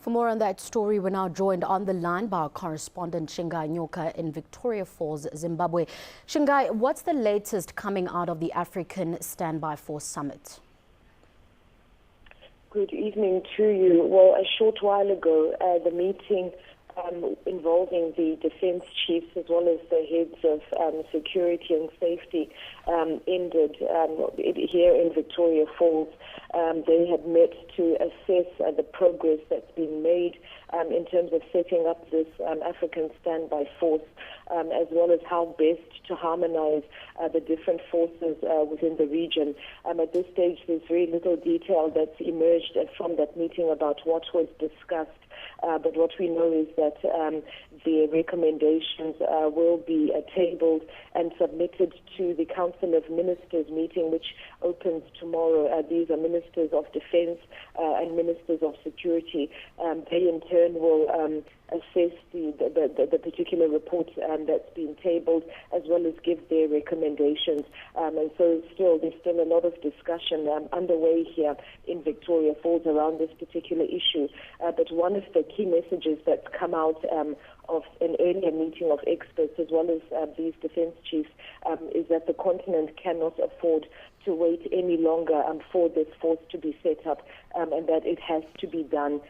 For more on that story, we're now joined on the line by our correspondent Shingai Nyoka in Victoria Falls, Zimbabwe. Shingai, what's the latest coming out of the African Standby Force Summit? Good evening to you. Well, a short while ago, the meeting involving the defense chiefs as well as the heads of security and safety ended here in Victoria Falls. They had met to assess the progress that's been made in terms of setting up this African Standby Force, as well as how best to harmonize the different forces within the region. At this stage, there's very little detail that's emerged from that meeting about what was discussed. But what we know is that the recommendations will be tabled and submitted to the Council of Ministers meeting, which opens tomorrow. These are ministers of defense and ministers of security. They in turn will assess the particular report that's been tabled, as well as give their recommendations. And so there's still a lot of discussion underway here in Victoria Falls around this particular issue. But one of the key messages that's come out of an earlier meeting of experts, as well as these defense chiefs, is that the continent cannot afford to wait any longer for this force to be set up, and that it has to be done.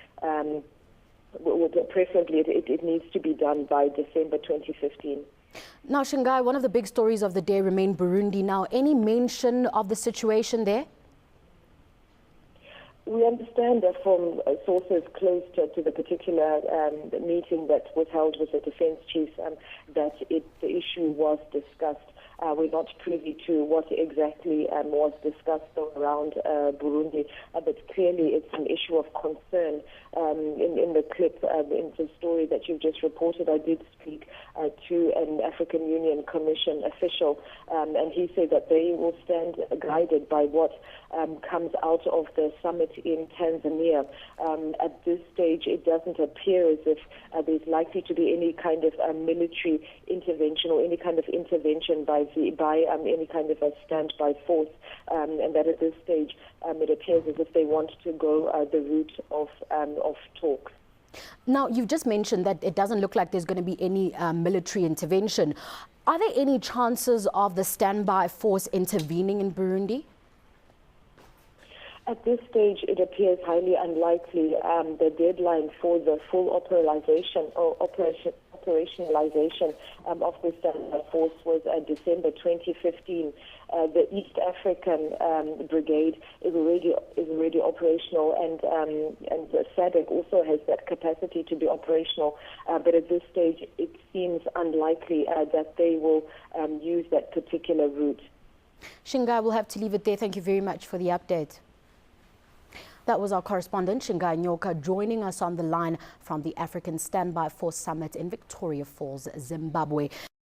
Preferably, it needs to be done by December 2015. Now, Shingai, one of the big stories of the day remained Burundi. Now, any mention of the situation there? We understand that from sources close to the particular meeting that was held with the defense chiefs that the issue was discussed. We're not privy to what exactly was discussed around Burundi, but clearly it's an issue of concern. In the clip, in the story that you've just reported, I did speak to an African Union Commission official, and he said that they will stand guided by what comes out of the summit in Tanzania. At this stage, it doesn't appear as if there's likely to be any kind of military intervention or any kind of intervention by any kind of a standby force, and that at this stage it appears as if they want to go the route of talks. Now, you've just mentioned that it doesn't look like there's going to be any military intervention. Are there any chances of the standby force intervening in Burundi? At this stage, it appears highly unlikely. The deadline for the full operationalization of the standby force was December 2015. The East African Brigade is already operational, and the SABC also has that capacity to be operational. But at this stage, it seems unlikely that they will use that particular route. Shingai, we'll have to leave it there. Thank you very much for the update. That was our correspondent, Shingai Nyoka, joining us on the line from the African Standby Force Summit in Victoria Falls, Zimbabwe.